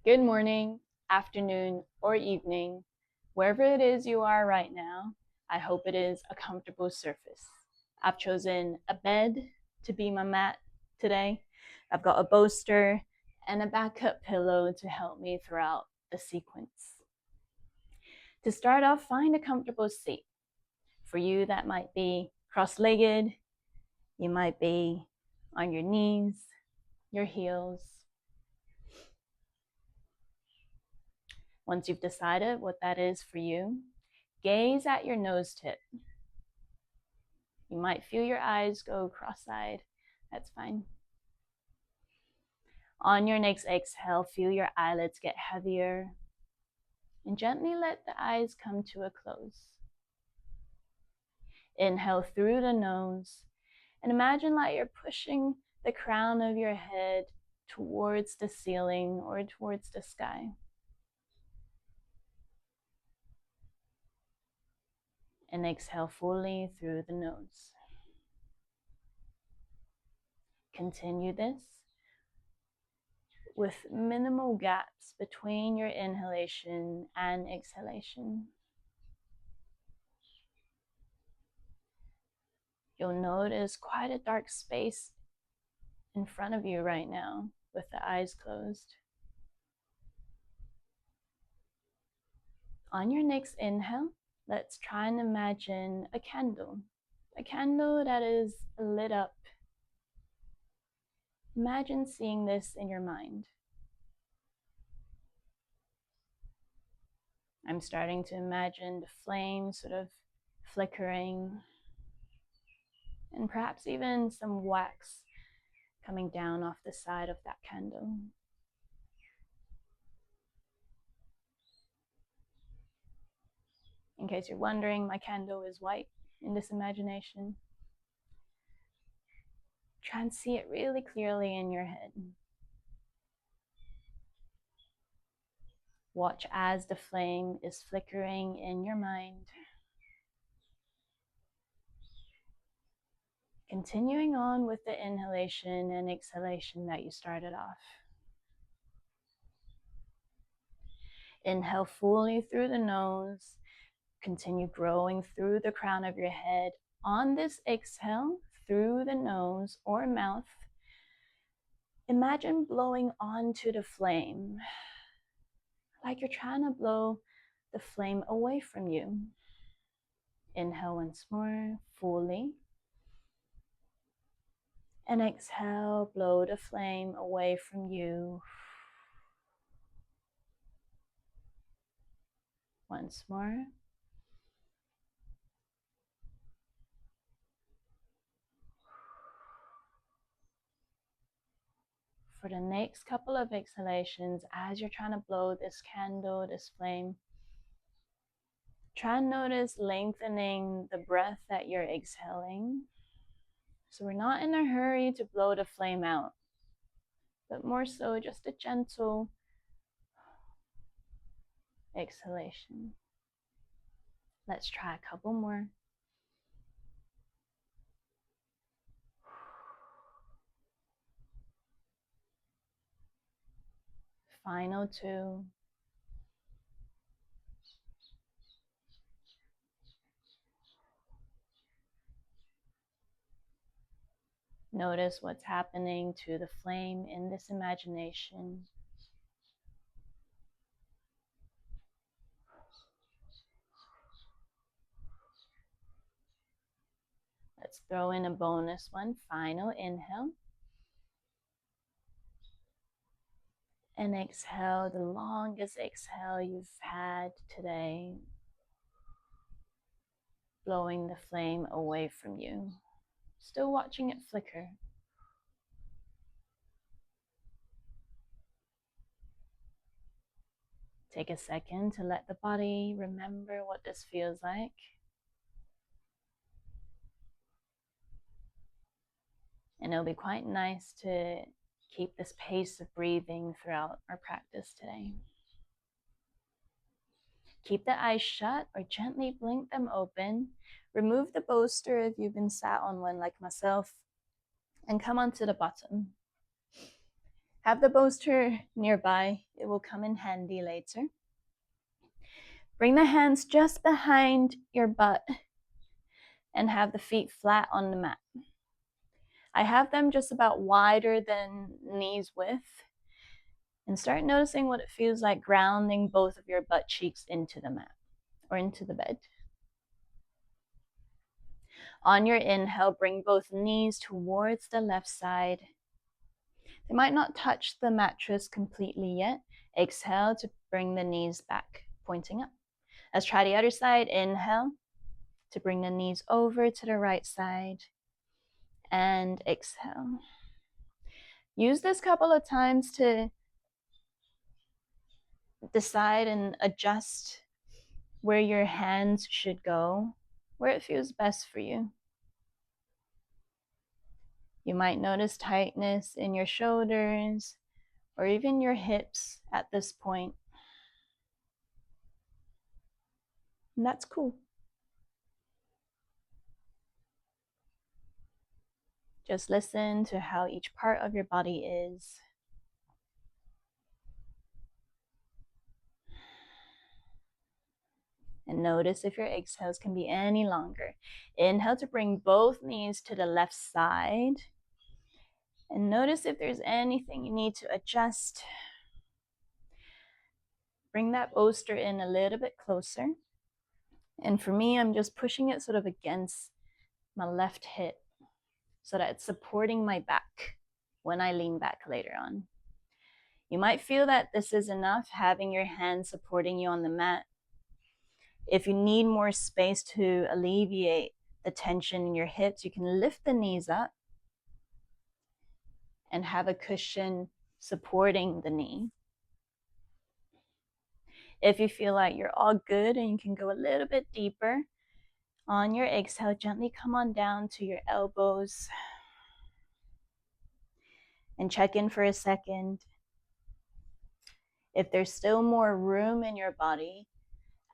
Good morning, afternoon, or evening, wherever it is you are right now. I hope it is a comfortable surface. I've chosen a bed to be my mat today. I've got a bolster and a backup pillow to help me throughout the sequence. To start off, find a comfortable seat. For you, that might be cross-legged. You might be on your knees, your heels. Once you've decided what that is for you, gaze at your nose tip. You might feel your eyes go cross-eyed. That's fine. On your next exhale, feel your eyelids get heavier and gently let the eyes come to a close. Inhale through the nose and imagine like you're pushing the crown of your head towards the ceiling or towards the sky. And exhale fully through the nose. Continue this with minimal gaps between your inhalation and exhalation. You'll notice quite a dark space in front of you right now with the eyes closed. On your next inhale, let's try and imagine a candle that is lit up. Imagine seeing this in your mind. I'm starting to imagine the flame sort of flickering and perhaps even some wax coming down off the side of that candle. In case you're wondering, my candle is white in this imagination. Try and see it really clearly in your head. Watch as the flame is flickering in your mind. Continuing on with the inhalation and exhalation that you started off. Inhale fully through the nose. Continue growing through the crown of your head. On this exhale, through the nose or mouth, imagine blowing onto the flame, like you're trying to blow the flame away from you. Inhale once more, fully. And exhale, blow the flame away from you. Once more. For the next couple of exhalations, as you're trying to blow this candle, this flame, try and notice lengthening the breath that you're exhaling. So we're not in a hurry to blow the flame out, but more so just a gentle exhalation. Let's try a couple more. Final two. Notice what's happening to the flame in this imagination. Let's throw in a bonus one. Final inhale. And exhale, the longest exhale you've had today, blowing the flame away from you. Still watching it flicker. Take a second to let the body remember what this feels like. And it'll be quite nice to keep this pace of breathing throughout our practice today. Keep the eyes shut or gently blink them open. Remove the bolster if you've been sat on one like myself, and come onto the bottom. Have the bolster nearby. It will come in handy later. Bring the hands just behind your butt and have the feet flat on the mat. I have them just about wider than knees width. And start noticing what it feels like grounding both of your butt cheeks into the mat or into the bed. On your inhale, bring both knees towards the left side. They might not touch the mattress completely yet. Exhale to bring the knees back, pointing up. Let's try the other side. Inhale to bring the knees over to the right side. And exhale. Use this couple of times to decide and adjust where your hands should go, where it feels best for you. You might notice tightness in your shoulders or even your hips at this point. And that's cool. Just listen to how each part of your body is. And notice if your exhales can be any longer. Inhale to bring both knees to the left side. And notice if there's anything you need to adjust. Bring that bolster in a little bit closer. And for me, I'm just pushing it sort of against my left hip so that it's supporting my back when I lean back later on. You might feel that this is enough, having your hands supporting you on the mat. If you need more space to alleviate the tension in your hips, you can lift the knees up and have a cushion supporting the knee. If you feel like you're all good and you can go a little bit deeper, on your exhale, gently come on down to your elbows and check in for a second. If there's still more room in your body,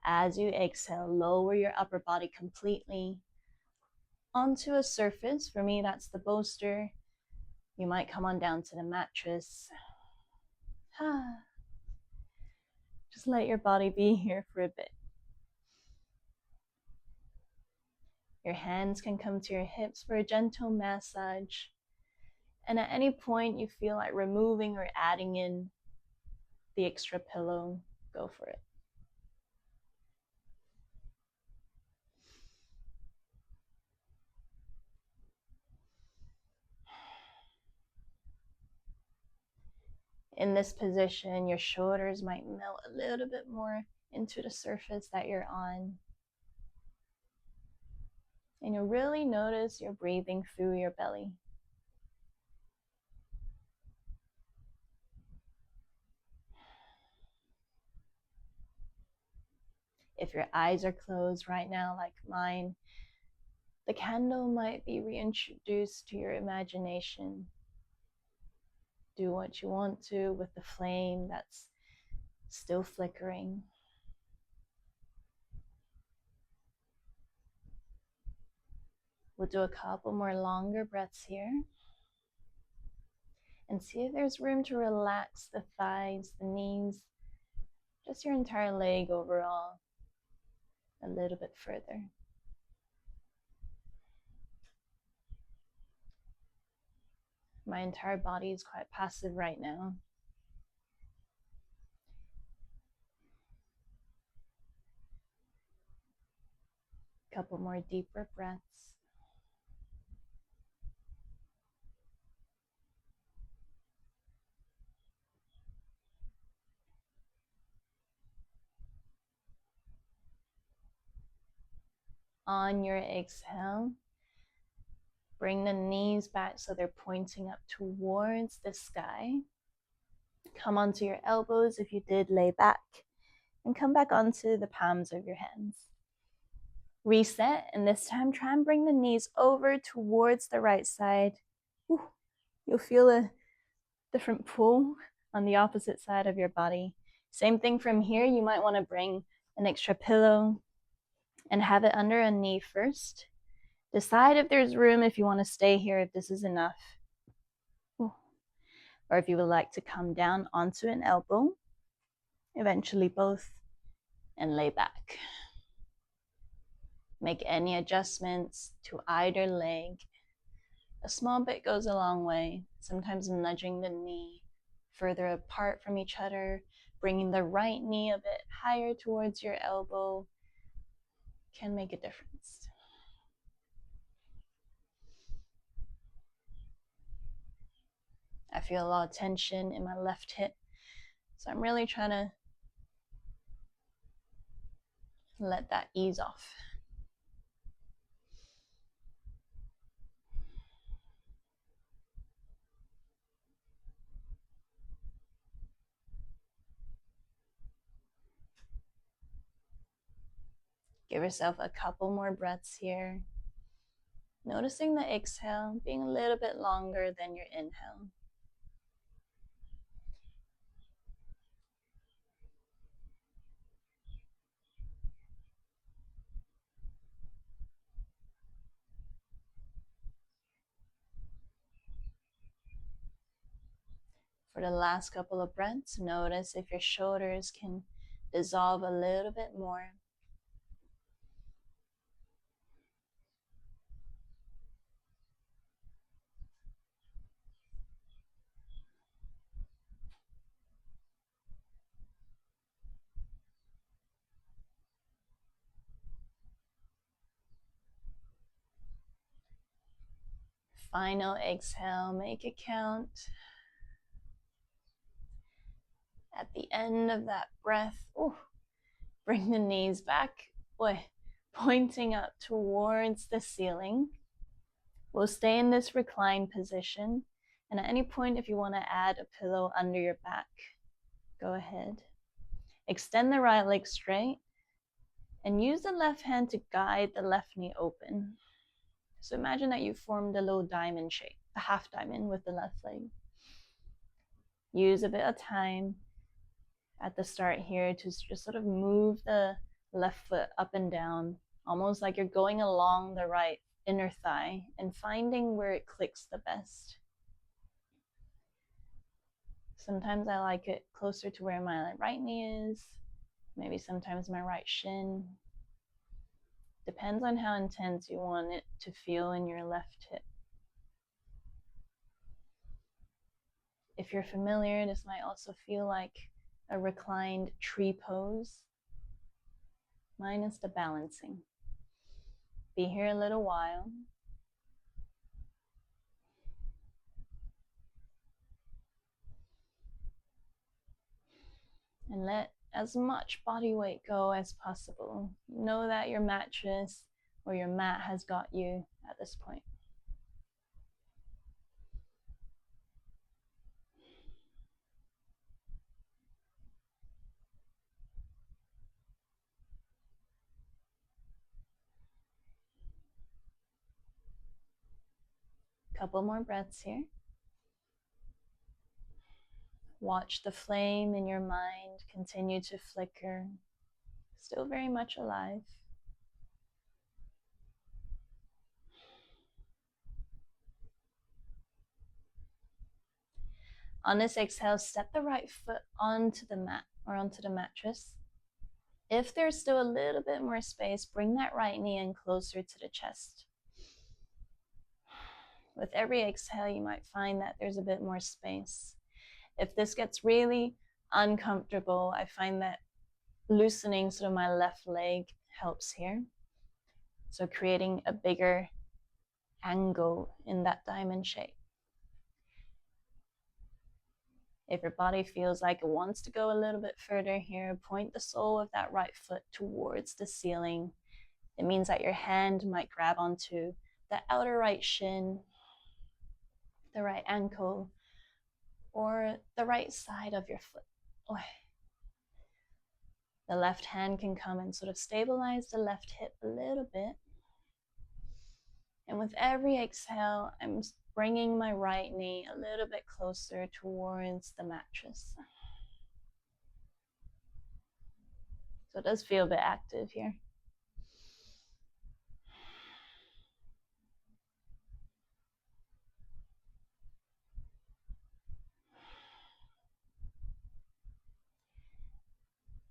as you exhale, lower your upper body completely onto a surface. For me, that's the bolster. You might come on down to the mattress. Just let your body be here for a bit. Your hands can come to your hips for a gentle massage. And at any point you feel like removing or adding in the extra pillow, go for it. In this position, your shoulders might melt a little bit more into the surface that you're on. And you'll really notice you're breathing through your belly. If your eyes are closed right now, like mine, the candle might be reintroduced to your imagination. Do what you want to with the flame that's still flickering. We'll do a couple more longer breaths here. And see if there's room to relax the thighs, the knees, just your entire leg overall a little bit further. My entire body is quite passive right now. A couple more deeper breaths. On your exhale, bring the knees back so they're pointing up towards the sky. Come onto your elbows if you did lay back, and come back onto the palms of your hands. Reset, and this time try and bring the knees over towards the right side. Ooh, you'll feel a different pull on the opposite side of your body. Same thing from here. You might want to bring an extra pillow and have it under a knee first. Decide if there's room, if you want to stay here, if this is enough. Ooh. Or if you would like to come down onto an elbow, eventually both, and lay back. Make any adjustments to either leg. A small bit goes a long way, sometimes nudging the knee further apart from each other, bringing the right knee a bit higher towards your elbow can make a difference. I feel a lot of tension in my left hip, so I'm really trying to let that ease off. Give yourself a couple more breaths here. Noticing the exhale being a little bit longer than your inhale. For the last couple of breaths, notice if your shoulders can dissolve a little bit more. Final exhale, make it count. At the end of that breath, bring the knees back, pointing up towards the ceiling. We'll stay in this reclined position, and at any point if you want to add a pillow under your back, go ahead. Extend the right leg straight and use the left hand to guide the left knee open. So imagine that you formed a little diamond shape, a half diamond with the left leg. Use a bit of time at the start here to just sort of move the left foot up and down, almost like you're going along the right inner thigh and finding where it clicks the best. Sometimes I like it closer to where my right knee is, maybe sometimes my right shin. Depends on how intense you want it to feel in your left hip. If you're familiar, this might also feel like a reclined tree pose, minus the balancing. Be here a little while. And let as much body weight go as possible. Know that your mattress or your mat has got you at this point. Couple more breaths here. Watch the flame in your mind continue to flicker, still very much alive. On this exhale, step the right foot onto the mat or onto the mattress. If there's still a little bit more space, bring that right knee in closer to the chest. With every exhale, you might find that there's a bit more space. If this gets really uncomfortable, I find that loosening sort of my left leg helps here. So creating a bigger angle in that diamond shape. If your body feels like it wants to go a little bit further here, point the sole of that right foot towards the ceiling. It means that your hand might grab onto the outer right shin, the right ankle, or the right side of your foot. The left hand can come and sort of stabilize the left hip a little bit. And with every exhale, I'm bringing my right knee a little bit closer towards the mattress. So it does feel a bit active here.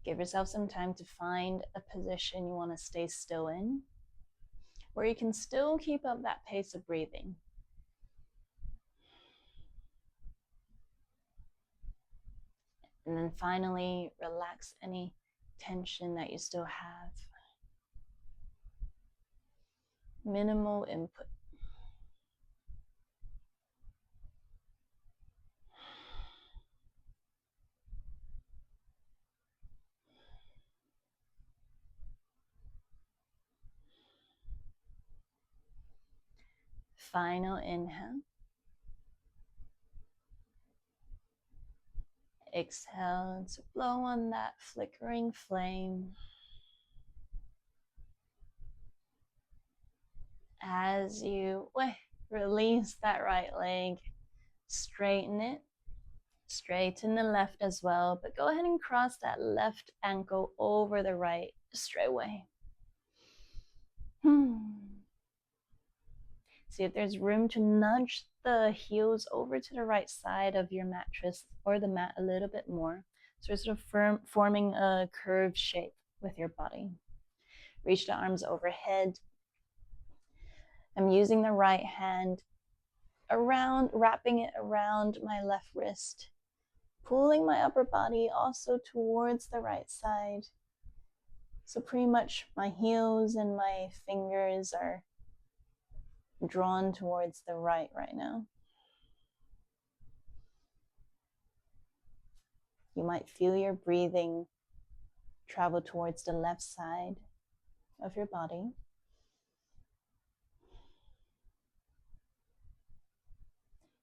Give yourself some time to find a position you want to stay still in, where you can still keep up that pace of breathing. And then finally, relax any tension that you still have. Minimal input. Final inhale. Exhale to blow on that flickering flame. As you release that right leg, straighten it. Straighten the left as well, but go ahead and cross that left ankle over the right straight away. See if there's room to nudge the heels over to the right side of your mattress or the mat a little bit more. So you're sort of forming a curved shape with your body. Reach the arms overhead. I'm using the right hand around, wrapping it around my left wrist, pulling my upper body also towards the right side. So pretty much my heels and my fingers are drawn towards the right now. You might feel your breathing travel towards the left side of your body.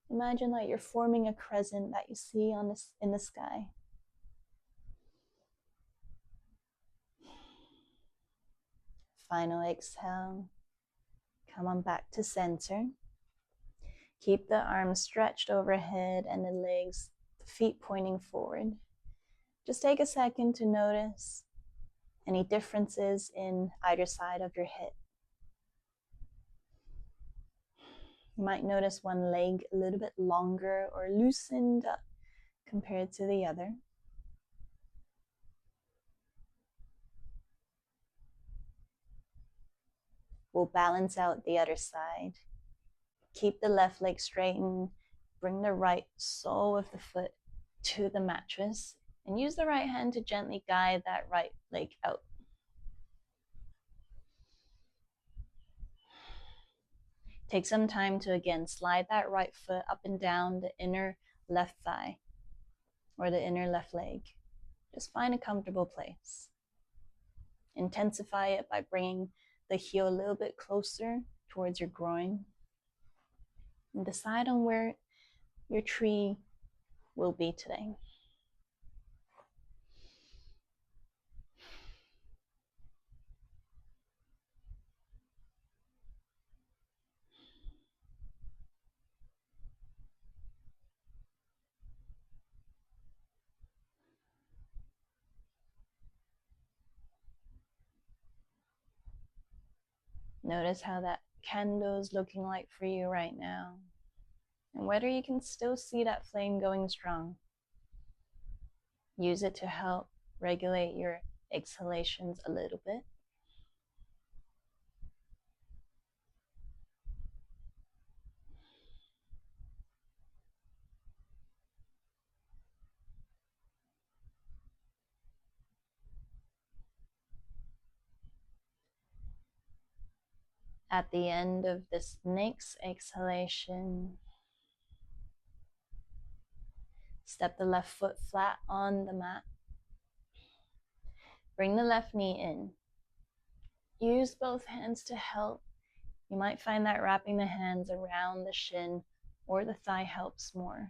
Imagine like you're forming a crescent that you see in the sky. Final exhale. Come on back to center. Keep the arms stretched overhead and the legs, the feet pointing forward. Just take a second to notice any differences in either side of your hip. You might notice one leg a little bit longer or loosened up compared to the other. We'll balance out the other side. Keep the left leg straightened. Bring the right sole of the foot to the mattress and use the right hand to gently guide that right leg out. Take some time to again slide that right foot up and down the inner left thigh or the inner left leg. Just find a comfortable place. Intensify it by bringing the heel a little bit closer towards your groin. And decide on where your tree will be today. Notice how that candle is looking like for you right now, and whether you can still see that flame going strong. Use it to help regulate your exhalations a little bit. At the end of this next exhalation, step the left foot flat on the mat. Bring the left knee in. Use both hands to help. You might find that wrapping the hands around the shin or the thigh helps more.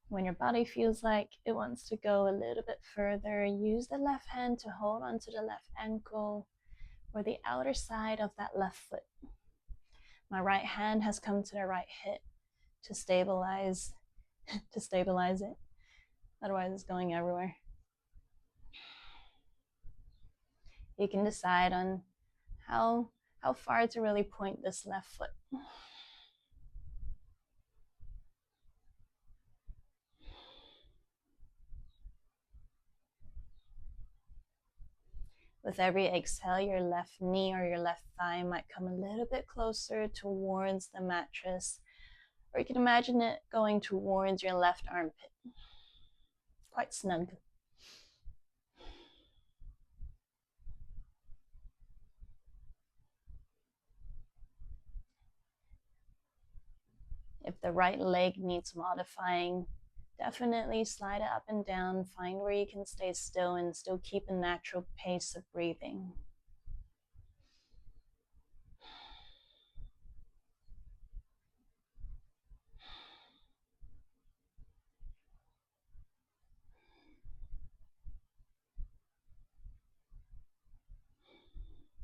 When your body feels like it wants to go a little bit further, use the left hand to hold onto the left ankle or the outer side of that left foot. My right hand has come to the right hip to stabilize it. Otherwise it's going everywhere. You can decide on how far to really point this left foot. With every exhale, your left knee or your left thigh might come a little bit closer towards the mattress, or you can imagine it going towards your left armpit. Quite snug. If the right leg needs modifying, definitely slide it up and down. Find where you can stay still and still keep a natural pace of breathing.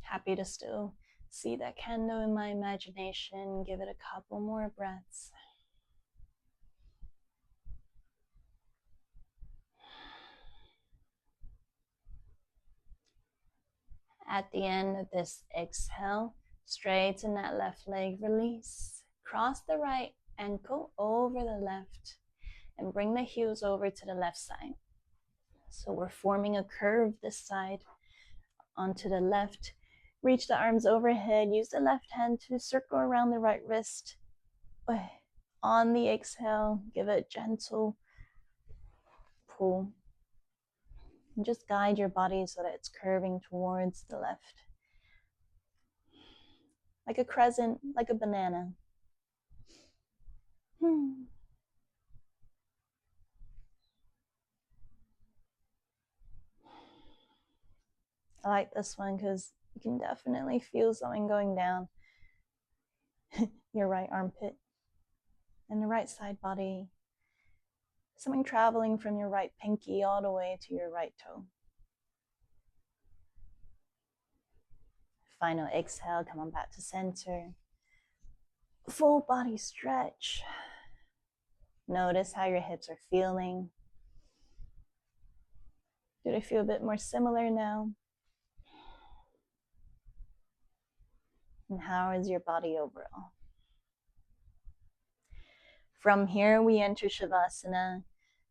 Happy to still see that candle in my imagination. Give it a couple more breaths. At the end of this exhale, straighten that left leg, release. Cross the right ankle over the left and bring the heels over to the left side. So we're forming a curve this side onto the left. Reach the arms overhead. Use the left hand to circle around the right wrist. On the exhale, give it a gentle pull. And just guide your body so that it's curving towards the left. Like a crescent, like a banana. I like this one because you can definitely feel something going down your right armpit and the right side body. Something traveling from your right pinky all the way to your right toe. Final exhale, come on back to center. Full body stretch. Notice how your hips are feeling. Do they feel a bit more similar now? And how is your body overall? From here, we enter Shavasana.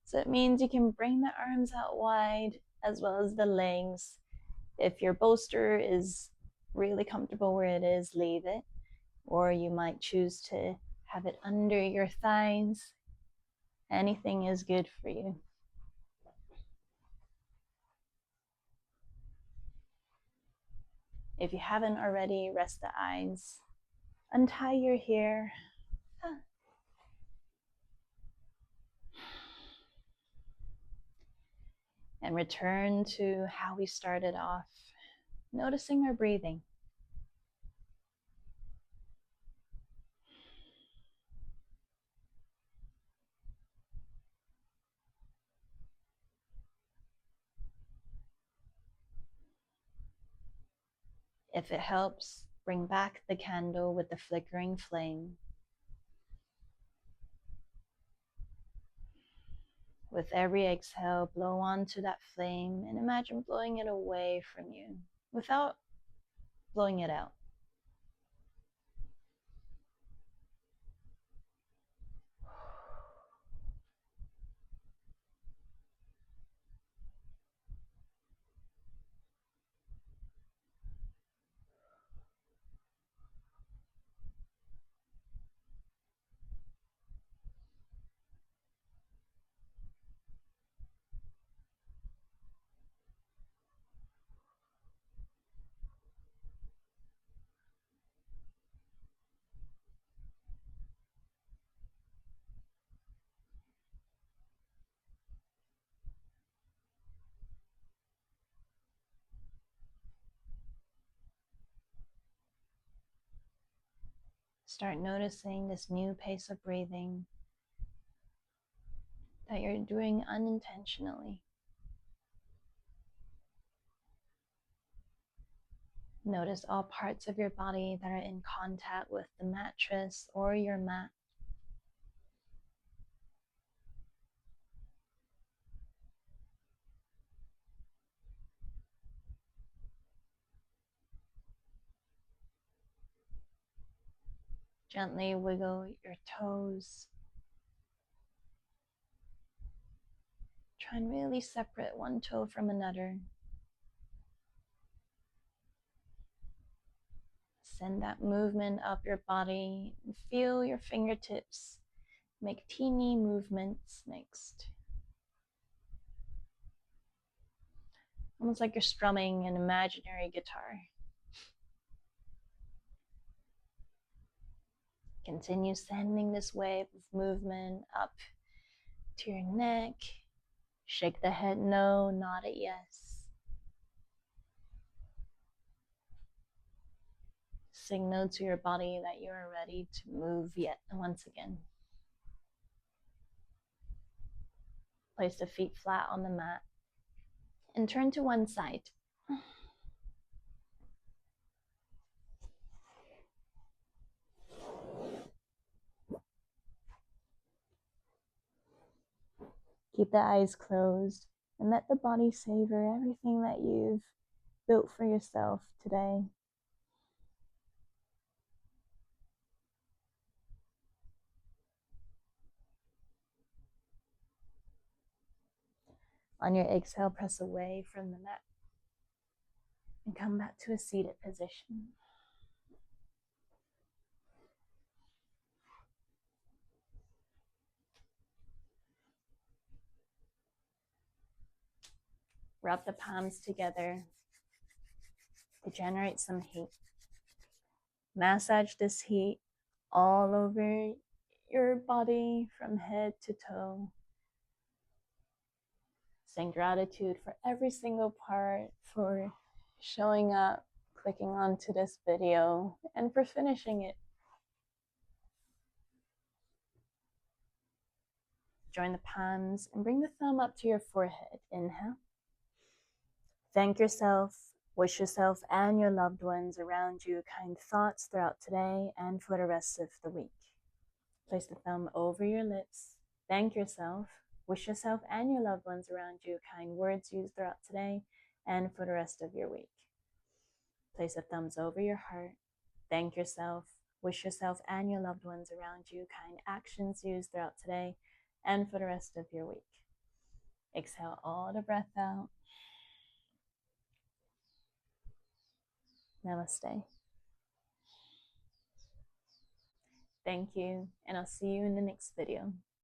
So it means you can bring the arms out wide as well as the legs. If your bolster is really comfortable where it is, leave it. Or you might choose to have it under your thighs. Anything is good for you. If you haven't already, rest the eyes. Untie your hair. And return to how we started off, noticing our breathing. If it helps, bring back the candle with the flickering flame. With every exhale, blow onto that flame and imagine blowing it away from you without blowing it out. Start noticing this new pace of breathing that you're doing unintentionally. Notice all parts of your body that are in contact with the mattress or your mat. Gently wiggle your toes. Try and really separate one toe from another. Send that movement up your body and feel your fingertips make teeny movements next. Almost like you're strumming an imaginary guitar. Continue sending this wave of movement up to your neck. Shake the head no, nod it yes. Signal to your body that you are ready to move yet once again. Place the feet flat on the mat and turn to one side. Keep the eyes closed and let the body savor everything that you've built for yourself today. On your exhale, press away from the mat and come back to a seated position. Rub the palms together to generate some heat. Massage this heat all over your body from head to toe. Send gratitude for every single part, for showing up, clicking onto this video, and for finishing it. Join the palms and bring the thumb up to your forehead. Inhale. Thank yourself, wish yourself and your loved ones around you kind thoughts throughout today and for the rest of the week. Place the thumb over your lips. Thank yourself, wish yourself and your loved ones around you kind words used throughout today and for the rest of your week. Place the thumbs over your heart. Thank yourself, wish yourself and your loved ones around you kind actions used throughout today and for the rest of your week. Exhale all the breath out. Namaste. Thank you, and I'll see you in the next video.